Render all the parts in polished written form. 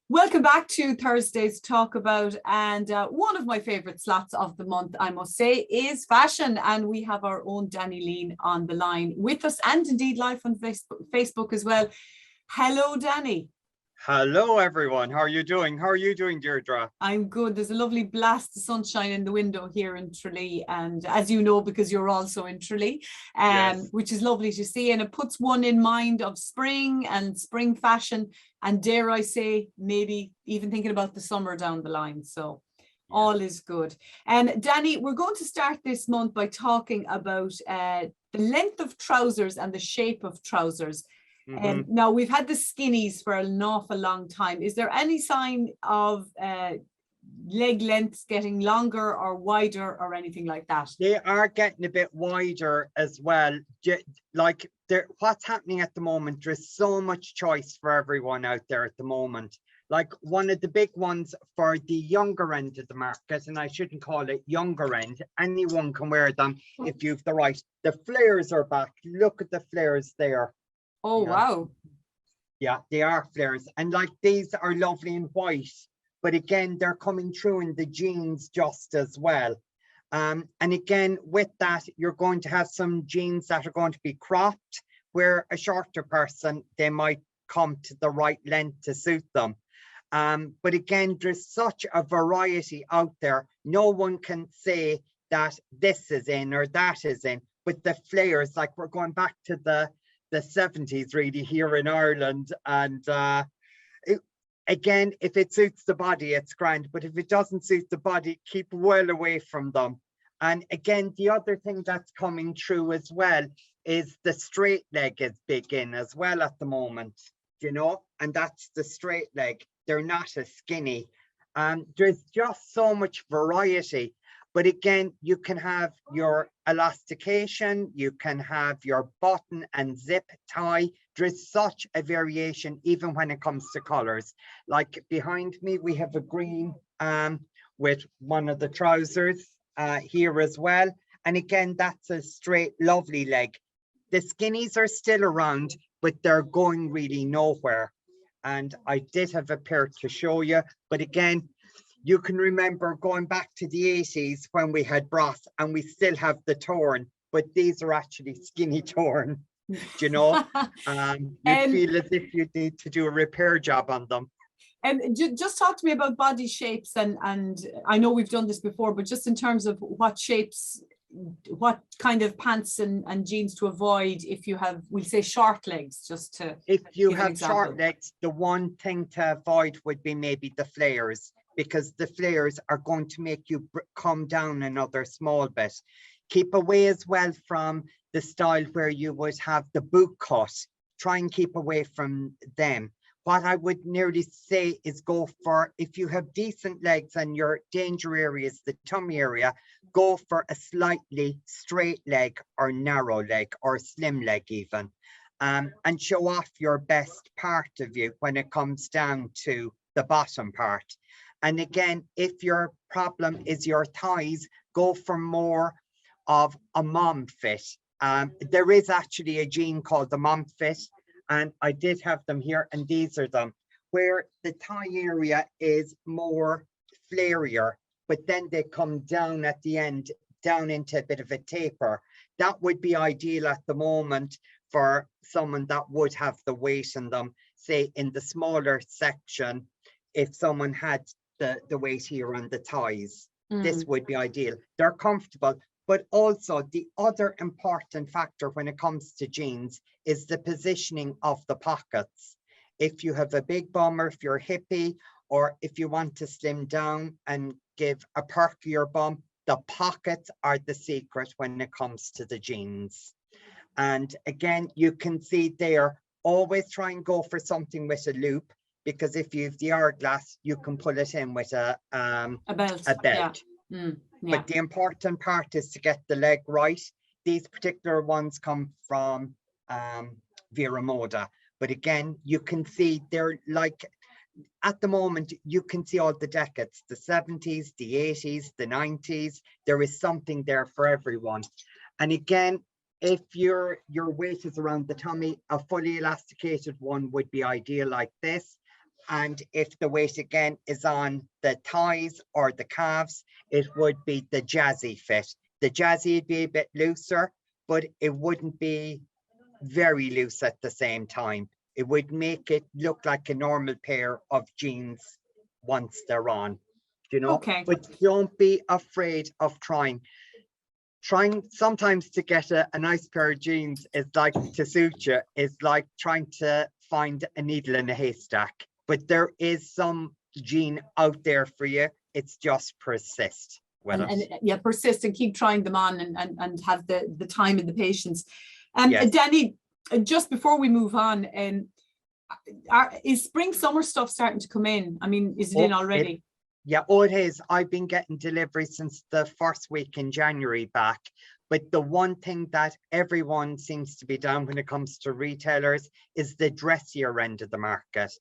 Welcome back to Thursday's Talk About, and one of my favourite slots of the month, I must say, is fashion, and we have our own Danny Leane on the line with us, and indeed live on Facebook as well. Hello, Danny. Hello, everyone. How are you doing? How are you doing, Deirdre? I'm good. There's a lovely blast of sunshine in the window here in Tralee, and as you know, because you're also in Tralee, Yes. which is lovely to see, and it puts one in mind of spring and spring fashion, and dare I say, maybe even thinking about the summer down the line. So all is good. And Danny, we're going to start this month by talking about the length of trousers and the shape of trousers. Now, we've had the skinnies for an awful long time. Is there any sign of leg lengths getting longer or wider or anything like that? They are getting a bit wider as well. Like what's happening at the moment, there's so much choice for everyone out there at the moment. Like one of the big ones for the younger end of the market, and I shouldn't call it younger end, anyone can wear them if you've the right. The flares are back. Look at the flares there. Oh, yeah. Wow. Yeah, they are flares. And like these are lovely in white, but again, they're coming through in the jeans just as well. And again, with that, you're going to have some jeans that are going to be cropped, where a shorter person, they might come to the right length to suit them. But again, there's such a variety out there. No one can say that this is in or that is in, but the flares, like we're going back to the 70s really here in Ireland, and again, if it suits the body, it's grand, but if it doesn't suit the body, keep well away from them. And again, the other thing that's coming through as well is the straight leg is big in as well at the moment, you know, and that's the straight leg. They're not as skinny. There's just so much variety. But again, you can have your elastication, you can have your button and zip tie. There's such a variation, even when it comes to colors. Like behind me, we have a green with one of the trousers here as well. And again, that's a straight, lovely leg. The skinnies are still around, but they're going really nowhere. And I did have a pair to show you, but again, you can remember going back to the 80s when we had bras and we still have the torn, but these are actually skinny torn, you know? You feel as if you need to do a repair job on them. And just talk to me about body shapes, and I know we've done this before, but just in terms of what shapes, what kind of pants and jeans to avoid if you have, we'll say, short legs, just to if you have short legs, the one thing to avoid would be maybe the flares, because the flares are going to make you come down another small bit. Keep away as well from the style where you would have the boot cut. Try and keep away from them. What I would nearly say is go for, if you have decent legs and your danger area is the tummy area, go for a slightly straight leg or narrow leg or slim leg even. And show off your best part of you when it comes down to the bottom part. And again, if your problem is your thighs, go for more of a mom fit. There is actually a jean called the mom fit, and I did have them here, and these are them, where the thigh area is more flairier, but then they come down at the end, down into a bit of a taper. That would be ideal at the moment for someone that would have the weight in them, say in the smaller section. If someone had the weight here on the thighs, this would be ideal. They're comfortable, but also the other important factor when it comes to jeans is the positioning of the pockets. If you have a big bum, or if you're hippie, or if you want to slim down and give a perkier bum, the pockets are the secret when it comes to the jeans. And again, you can see there, always try and go for something with a loop, because if you have the hourglass, you can pull it in with a belt. Yeah. Yeah. But the important part is to get the leg right. These particular ones come from Vera Moda. But again, you can see they're like, at the moment, you can see all the decades, the 70s, the 80s, the 90s. There is something there for everyone. And again, if your weight is around the tummy, a fully elasticated one would be ideal like this. And if the weight again is on the thighs or the calves, it would be the jazzy fit. The jazzy would be a bit looser, but it wouldn't be very loose at the same time. It would make it look like a normal pair of jeans once they're on, you know. Okay. But don't be afraid of trying. Trying sometimes to get a nice pair of jeans is like, to suit you, is like trying to find a needle in a haystack. But there is some jean out there for you. It's just persist with And it. yeah, persist and keep trying them on, and have the time and the patience. Yes. Danny, just before we move on, is spring summer stuff starting to come in? I mean, is it in already? Yeah, oh, it is. I've been getting delivery since the first week in January back. But the one thing that everyone seems to be down when it comes to retailers is the dressier end of the market.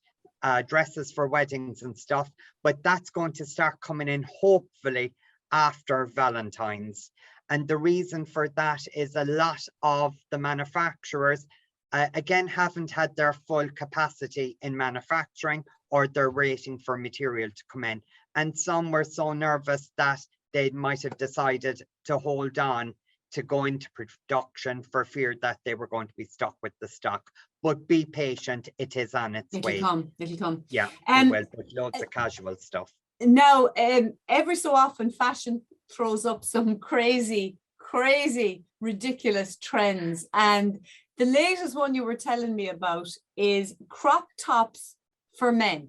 Dresses for weddings and stuff. But that's going to start coming in hopefully after Valentine's. And the reason for that is a lot of the manufacturers, again, haven't had their full capacity in manufacturing, or they're waiting for material to come in. And some were so nervous that they might have decided to hold on to go into production for fear that they were going to be stuck with the stock. But be patient, it is on its way. It'll come. Yeah, it will, but loads of casual stuff. Now, every so often fashion throws up some crazy, ridiculous trends. And the latest one you were telling me about is crop tops for men.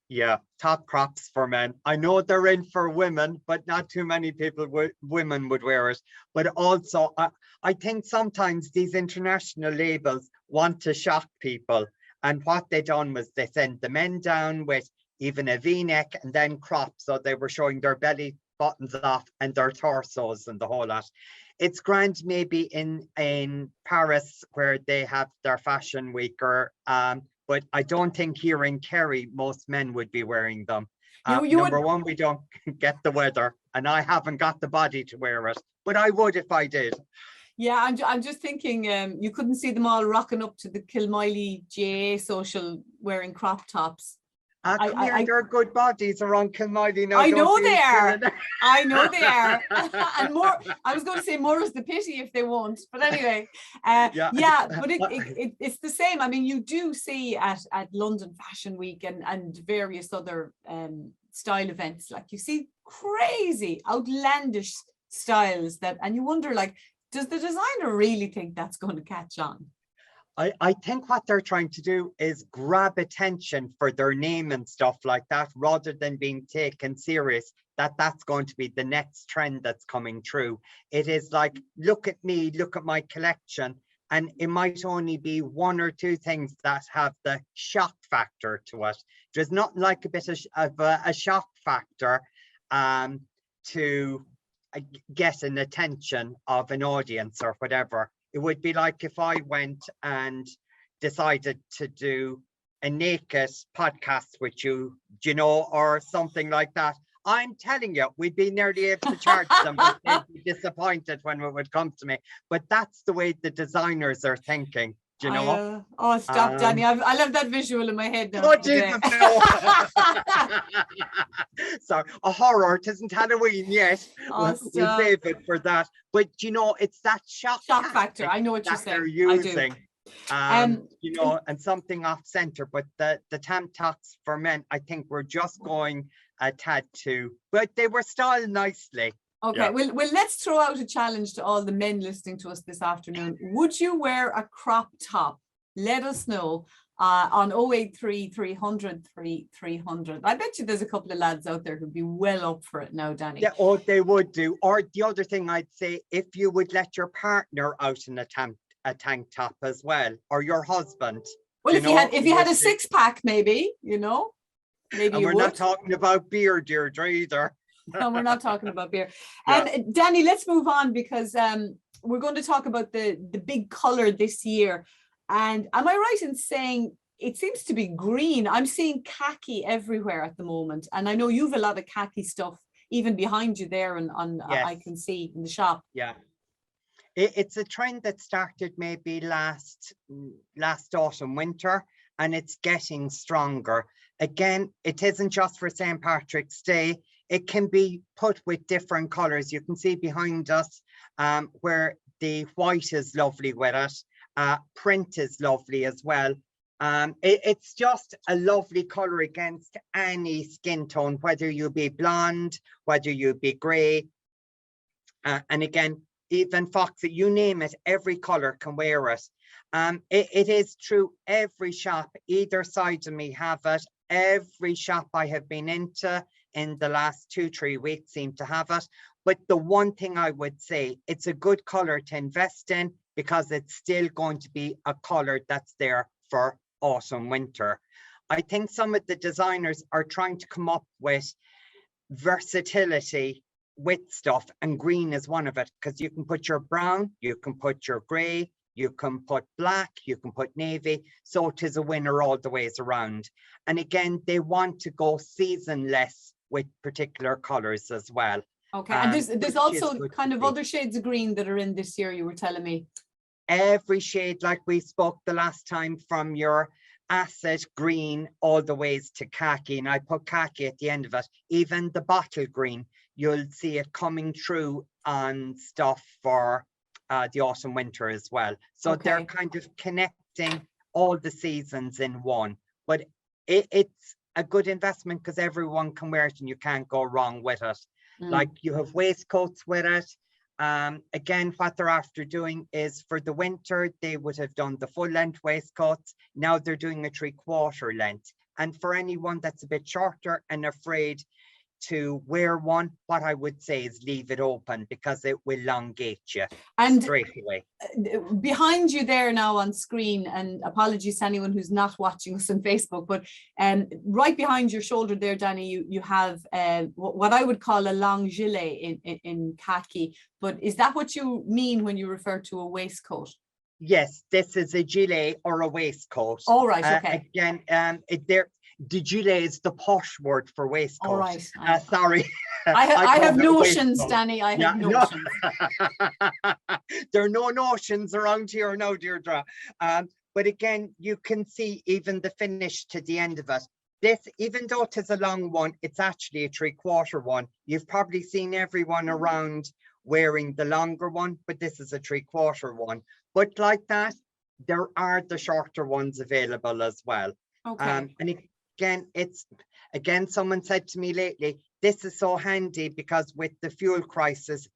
Yeah, top crops for men. I know they're in for women, but not too many people, women would wear it. But also, I think sometimes these international labels want to shock people. And what they done was they sent the men down with even a V-neck and then crop. So they were showing their belly buttons off and their torsos and the whole lot. It's grand maybe in Paris where they have their fashion week, or but I don't think here in Kerry most men would be wearing them. Number one, we don't get the weather, and I haven't got the body to wear it, but I would if I did. Yeah, I'm just thinking you couldn't see them all rocking up to the Kilmiley GAA social wearing crop tops. There are good bodies around Kilmiley now. I know they are. I know they are. And more, I was going to say more is the pity if they won't. But anyway, yeah, but it's the same. I mean, you do see at London Fashion Week and various other style events, like you see crazy, outlandish styles and you wonder, like, does the designer really think that's going to catch on? I think what they're trying to do is grab attention for their name and stuff like that, rather than being taken serious, that's going to be the next trend that's coming through. It is like, look at me, look at my collection. And it might only be one or two things that have the shock factor to it. There's not like a bit of a shock factor to get an attention of an audience or whatever. It would be like if I went and decided to do a naked podcast with you, or something like that. I'm telling you, we'd be nearly able to charge them, but they'd be disappointed when it would come to me. But that's the way the designers are thinking, oh, stop, Danny. I love that visual in my head now. Oh, Jesus, no. Sorry, a horror. It isn't Halloween yet. We'll save it for that. But, it's that shock factor. I know what you're saying. They're using. And something off center. But the tam tops for men, I think we're just going a tad too. But they were styled nicely. Okay, yeah. Well, let's throw out a challenge to all the men listening to us this afternoon. Would you wear a crop top? Let us know on 083 300 300. I bet you there's a couple of lads out there who'd be well up for it now, Danny. Yeah, oh, they would do. Or the other thing I'd say, if you would let your partner out in a tank top as well, or your husband. Well, if you had a six-pack, maybe, maybe. And we're not talking about beer, Deirdre, either. No, we're not talking about beer. Yeah. Danny, let's move on, because we're going to talk about the big color this year. And am I right in saying it seems to be green? I'm seeing khaki everywhere at the moment. And I know you've a lot of khaki stuff even behind you there, and yes. I can see in the shop. Yeah. It's a trend that started maybe last autumn, winter, and it's getting stronger. Again, it isn't just for St. Patrick's Day. It can be put with different colors. You can see behind us where the white is lovely with it. Print is lovely as well. It's just a lovely color against any skin tone, whether you be blonde, whether you be gray. And again, even Foxy, you name it, every color can wear it. It is true, every shop, either side of me have it. Every shop I have been into in the last 2-3 weeks seem to have it. But the one thing I would say, it's a good color to invest in because it's still going to be a color that's there for autumn, winter. I think some of the designers are trying to come up with versatility with stuff, and green is one of it, because you can put your brown, you can put your gray, you can put black, you can put navy, so it is a winner all the ways around. And again, they want to go seasonless with particular colors as well. Okay, and there's also kind of other shades of green that are in this year, you were telling me. Every shade, like we spoke the last time, from your acid green all the ways to khaki, and I put khaki at the end of it. Even the bottle green, you'll see it coming through on stuff for the autumn winter as well. So they're kind of connecting all the seasons in one, but it's a good investment because everyone can wear it and you can't go wrong with it. Like you have waistcoats with it. Again, what they're after doing is for the winter, they would have done the full length waistcoats. Now they're doing a 3/4 length. And for anyone that's a bit shorter and afraid to wear one, what I would say is leave it open because it will elongate you straight away. Behind you there now on screen, and apologies to anyone who's not watching us on Facebook, but right behind your shoulder there, Danny, you have what I would call a long gilet in khaki. But is that what you mean when you refer to a waistcoat? Yes, this is a gilet or a waistcoat. All right, okay. Again, the gilet is the posh word for waistcoat. All right. Sorry. I have notions, Danny. I have notions. There are no notions around here now, Deirdre. But again, you can see even the finish to the end of it. This, even though it is a long one, it's actually a 3/4 one. You've probably seen everyone around wearing the longer one, but this is a 3/4 one. But like that, there are the shorter ones available as well. Okay. And again, someone said to me lately, this is so handy because with the fuel crisis,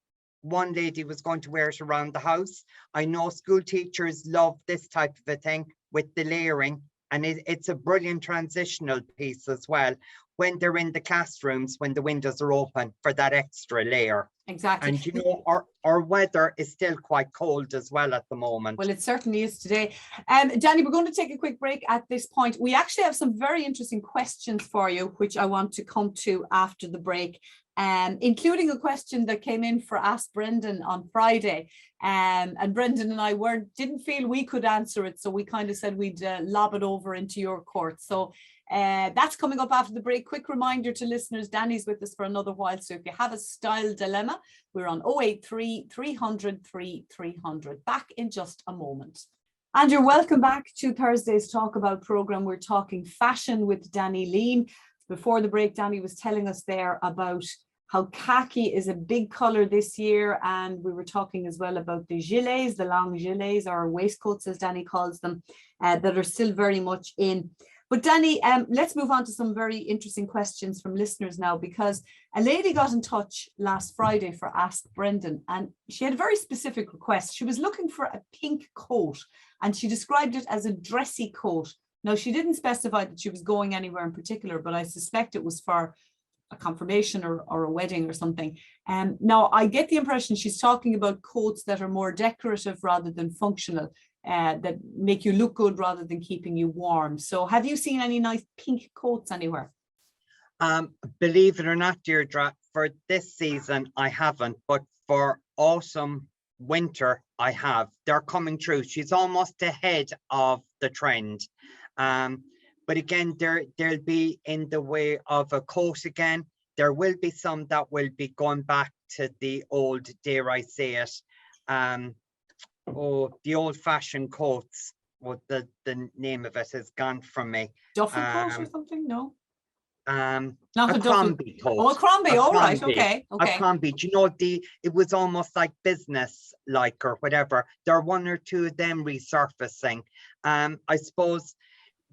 one lady was going to wear it around the house. I know school teachers love this type of a thing with the layering, and it's a brilliant transitional piece as well when they're in the classrooms, when the windows are open for that extra layer. Exactly. And you know, our weather is still quite cold as well at the moment. Well, it certainly is today. Danny, we're going to take a quick break at this point. We actually have some very interesting questions for you, which I want to come to after the break, including a question that came in for Ask Brendan on Friday. And Brendan and I didn't feel we could answer it, so we kind of said we'd lob it over into your court. So that's coming up after the break. Quick reminder to listeners, Danny's with us for another while, so if you have a style dilemma, we're on 083 300 3300. Back in just a moment. And you're welcome back to Thursday's Talk About programme. We're talking fashion with Danny Leane. Before the break, Danny was telling us there about how khaki is a big colour this year, and we were talking as well about the gilets, the long gilets, or waistcoats as Danny calls them, that are still very much in. But Danny, let's move on to some very interesting questions from listeners now, because a lady got in touch last Friday for Ask Brendan, and she had a very specific request. She was looking for a pink coat, and she described it as a dressy coat. Now, she didn't specify that she was going anywhere in particular, but I suspect it was for a confirmation or a wedding or something. Now, I get the impression she's talking about coats that are more decorative rather than functional, that make you look good rather than keeping you warm. So have you seen any nice pink coats anywhere? Believe it or not, Deirdre, for this season, I haven't, but for autumn, winter, I have. They're coming through. She's almost ahead of the trend. But again, they'll be in the way of a coat again. There will be some that will be going back to the old, dare I say it, the old-fashioned coats. what the name of it has gone from me. Duffel coat or something? No. Not Not a a duffel. Crombie coat. Oh, a Crombie. A All right. Crombie. Okay. A Okay. Crombie. Do you know, it was almost like business like or whatever. There are one or two of them resurfacing. I suppose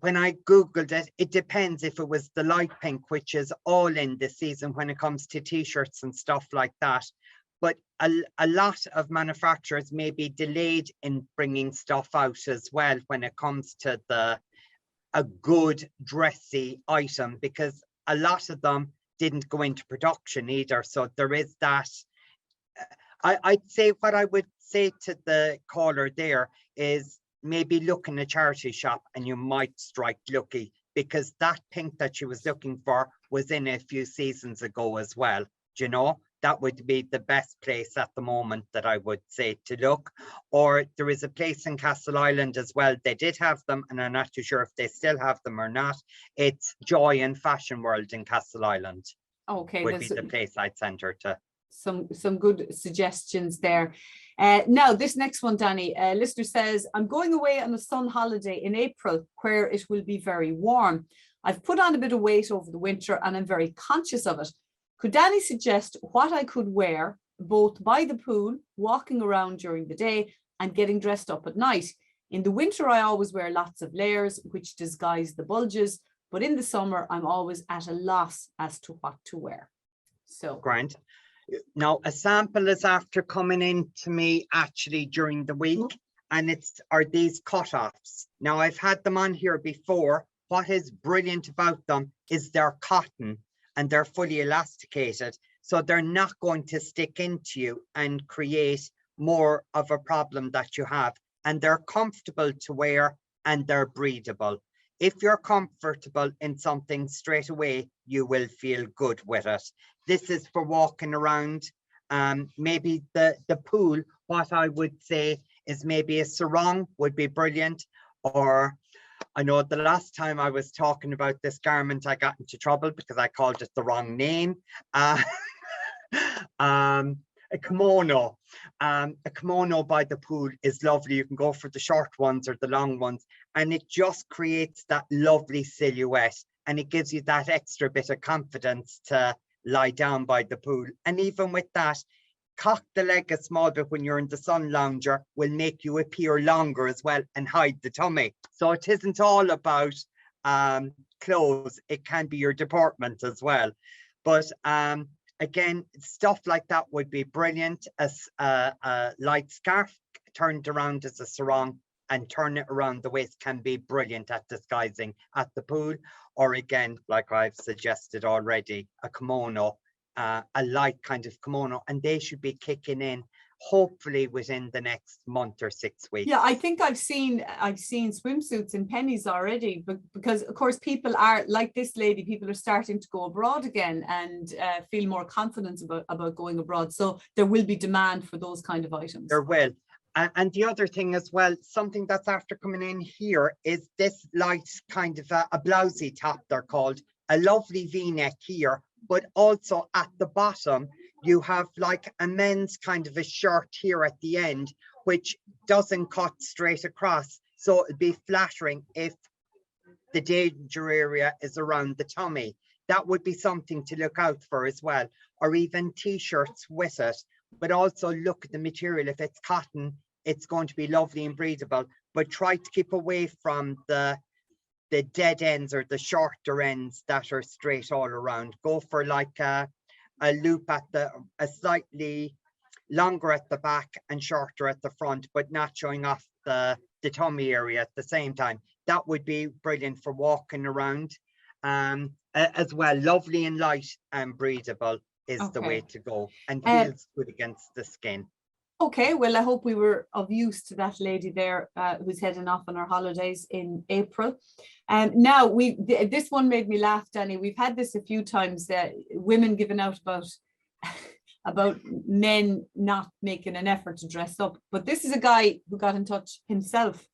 when I Googled it, it depends if it was the light pink, which is all in this season when it comes to t-shirts and stuff like that. But a lot of manufacturers may be delayed in bringing stuff out as well when it comes to a good dressy item, because a lot of them didn't go into production either. So there is that. I'd say what I would say to the caller there is maybe look in a charity shop and you might strike lucky, because that pink that she was looking for was in a few seasons ago as well. Do you know? That would be the best place at the moment that I would say to look. Or there is a place in Castle Island as well. They did have them, and I'm not too sure if they still have them or not. It's Joy and Fashion World in Castle Island. Okay. Would be the place I'd send her to. Some good suggestions there. Now, this next one, Danny, listener says, I'm going away on a sun holiday in April where it will be very warm. I've put on a bit of weight over the winter and I'm very conscious of it. Could Danny suggest what I could wear both by the pool, walking around during the day, and getting dressed up at night? In the winter, I always wear lots of layers, which disguise the bulges, but in the summer, I'm always at a loss as to what to wear. So, Grant. Now, a sample is after coming in to me actually during the week, and are these cutoffs. Now, I've had them on here before. What is brilliant about them is they're cotton and they're fully elasticated, so they're not going to stick into you and create more of a problem that you have. And they're comfortable to wear and they're breathable. If you're comfortable in something straight away, you will feel good with it. This is for walking around. Maybe the pool, what I would say is maybe a sarong would be brilliant. Or I know the last time I was talking about this garment, I got into trouble because I called it the wrong name. A kimono. A kimono by the pool is lovely. You can go for the short ones or the long ones, and it just creates that lovely silhouette, and it gives you that extra bit of confidence to lie down by the pool. And even with that, cock the leg a small bit when you're in the sun lounger will make you appear longer as well and hide the tummy. So it isn't all about clothes, it can be your deportment as well. But again, stuff like that would be brilliant. As a light scarf turned around as a sarong and turn it around the waist can be brilliant at disguising at the pool. Or again, like I've suggested already, a kimono, a light kind of kimono, and they should be kicking in hopefully within the next month or 6 weeks. Yeah, I think I've seen swimsuits in pennies already, but because of course people are like this lady, people are starting to go abroad again and feel more confidence about going abroad. So there will be demand for those kind of items. There will. And the other thing as well, something that's after coming in here is this light kind of a blousey top, they're called, a lovely V-neck here, but also at the bottom, you have like a men's kind of a shirt here at the end, which doesn't cut straight across. So it'd be flattering if the danger area is around the tummy. That would be something to look out for as well, or even t-shirts with it. But also look at the material. If it's cotton, it's going to be lovely and breathable, but try to keep away from the dead ends or the shorter ends that are straight all around. Go for like a loop at a slightly longer at the back and shorter at the front, but not showing off the tummy area at the same time. That would be brilliant for walking around as well. Lovely and light and breathable is the way to go, and feels good against the skin. Okay, well, I hope we were of use to that lady there who's heading off on her holidays in April. Now, this one made me laugh, Danny. We've had this a few times, women giving out about men not making an effort to dress up. But this is a guy who got in touch himself.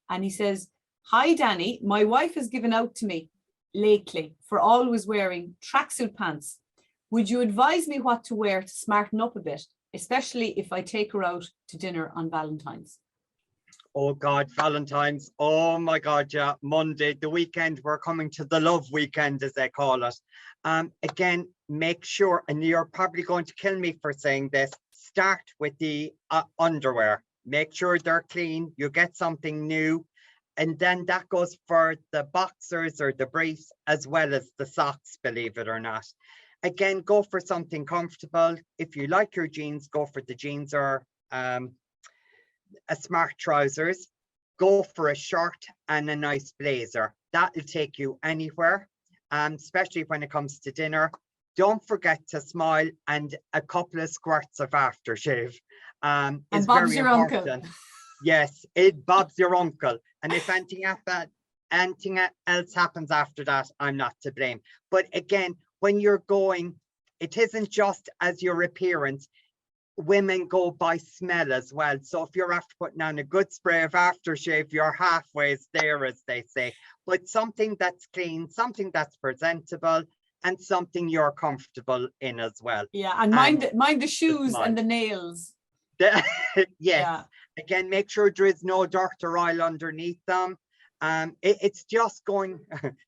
And he says, "Hi, Danny, my wife has given out to me lately for always wearing tracksuit pants. Would you advise me what to wear to smarten up a bit, especially if I take her out to dinner on Valentine's?" Oh God, Valentine's. Oh my God, yeah. Monday, the weekend, we're coming to the love weekend, as they call it. Again, make sure, and you're probably going to kill me for saying this, start with the underwear. Make sure they're clean. You get something new. And then that goes for the boxers or the briefs, as well as the socks, believe it or not. Again, go for something comfortable. If you like your jeans, go for the jeans or a smart trousers. Go for a shirt and a nice blazer. That'll take you anywhere, especially when it comes to dinner. Don't forget to smile, and a couple of squirts of aftershave is And Bob's very your important. uncle. Yes, Bob's your uncle. And if anything else happens after that, I'm not to blame. But again, when you're going, it isn't just as your appearance. Women go by smell as well. So if you're after putting on a good spray of aftershave, you're halfway there, as they say. But something that's clean, something that's presentable, and something you're comfortable in as well. Yeah, and mind the shoes smile. and the nails. Yes. Yeah. Again, make sure there is no dirt or oil underneath them. It's just going,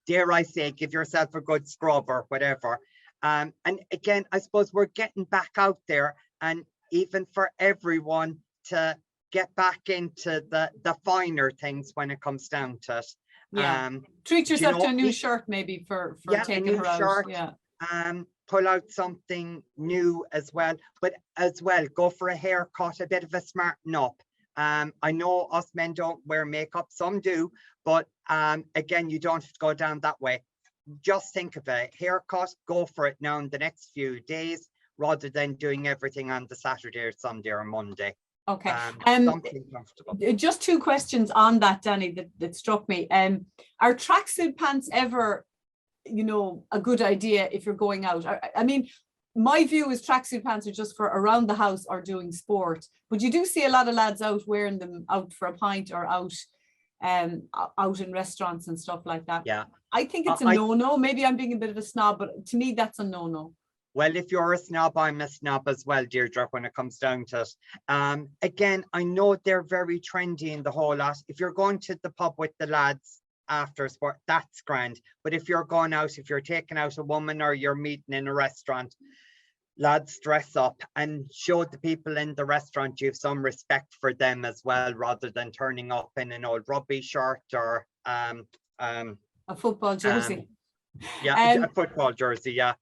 dare I say, give yourself a good scrub or whatever. And again, I suppose we're getting back out there, and even for everyone to get back into the finer things when it comes down to it. Yeah. Treat yourself to a new shirt, maybe for taking her out. Shirt. Yeah. Pull out something new as well, but as well, go for a haircut, a bit of a smarten up. I know us men don't wear makeup, some do, but again, you don't have to go down that way. Just think of a haircut, go for it now in the next few days, rather than doing everything on the Saturday or Sunday or Monday. Okay. Something comfortable. Just two questions on that, Danny, that struck me. Are tracksuit pants ever, a good idea if you're going out? I mean, my view is tracksuit pants are just for around the house or doing sport, but you do see a lot of lads out wearing them out for a pint or out in restaurants and stuff like that. Yeah. I think it's a no-no. Maybe I'm being a bit of a snob, but to me, that's a no-no. Well, if you're a snob, I'm a snob as well, Deirdre, when it comes down to it. Again, I know they're very trendy in the whole lot. If you're going to the pub with the lads after sport, that's grand. But if you're going out, if you're taking out a woman or you're meeting in a restaurant, lads, dress up and show the people in the restaurant you have some respect for them as well, rather than turning up in an old rugby shirt or a football jersey. A football jersey, yeah.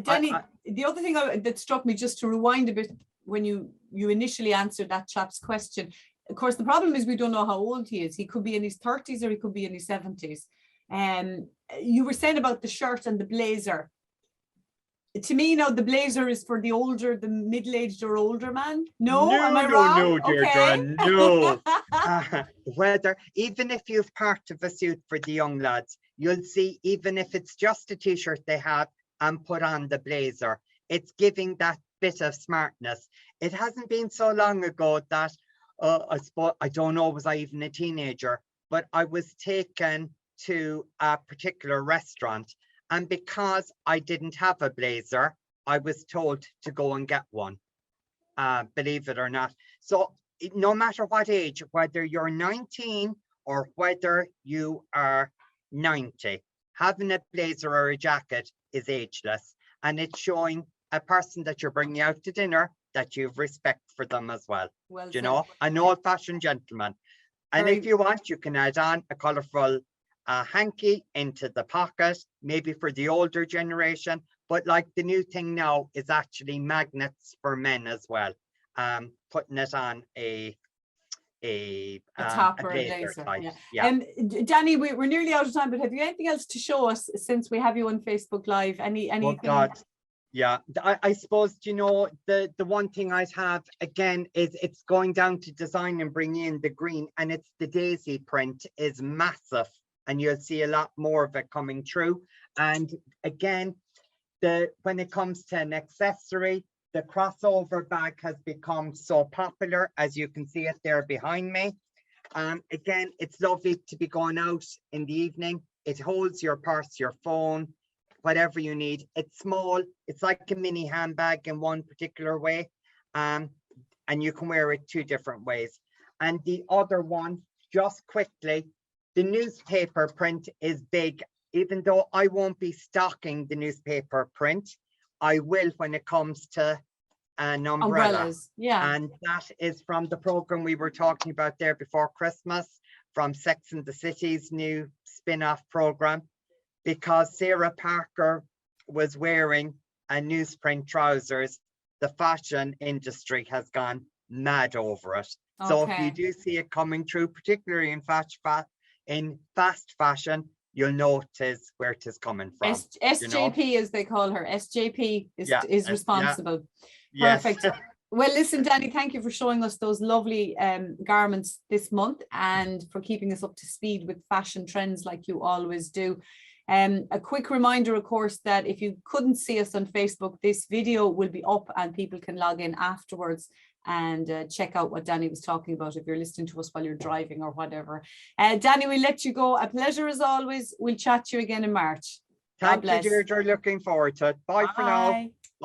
Danny, the other thing that struck me, just to rewind a bit, when you initially answered that chap's question, of course, the problem is we don't know how old he is. He could be in his 30s or he could be in his 70s. You were saying about the shirt and the blazer. To me, the blazer is for the middle-aged or older man. No, am I wrong? No, Deirdre, okay. No. Whether, even if you've part of a suit for the young lads, you'll see, even if it's just a t-shirt they have and put on the blazer, it's giving that bit of smartness. It hasn't been so long ago that, I suppose, I don't know, was I even a teenager, but I was taken to a particular restaurant, and because I didn't have a blazer, I was told to go and get one, believe it or not. So no matter what age, whether you're 19 or whether you are 90, having a blazer or a jacket is ageless, and it's showing a person that you're bringing out to dinner that you have respect for them as well. An old-fashioned gentleman. And if you want, you can add on a colourful hanky into the pocket, maybe for the older generation. But like the new thing now is actually magnets for men as well. Putting it on a top or a blazer. Yeah. Danny, we're nearly out of time, but have you anything else to show us since we have you on Facebook Live? Anything? Oh God. Yeah, I suppose, the one thing I'd have again is it's going down to design and bringing in the green, and it's the daisy print is massive, and you'll see a lot more of it coming through. And again, when it comes to an accessory, the crossover bag has become so popular, as you can see it there behind me. Again, it's lovely to be going out in the evening. It holds your purse, your phone, whatever you need. It's small. It's like a mini handbag in one particular way. And you can wear it two different ways. And the other one just quickly, the newspaper print is big. Even though I won't be stocking the newspaper print, I will when it comes to an umbrella. Umbrellas, yeah. And that is from the program we were talking about there before Christmas, from Sex and the City's new spin-off program, because Sarah Parker was wearing a newsprint trousers. The fashion industry has gone mad over it. So if you Okay. do see it coming through, particularly in fast fashion, you'll know where it is coming from. SJP, as they call her, SJP is responsible. Yes. Perfect. Well, listen, Danny, thank you for showing us those lovely garments this month and for keeping us up to speed with fashion trends like you always do. A quick reminder, of course, that if you couldn't see us on Facebook, this video will be up and people can log in afterwards and check out what Danny was talking about if you're listening to us while you're driving or whatever. Danny, we'll let you go. A pleasure as always. We'll chat to you again in March. God Thank you, bless. Deirdre. Looking forward to it. Bye for now.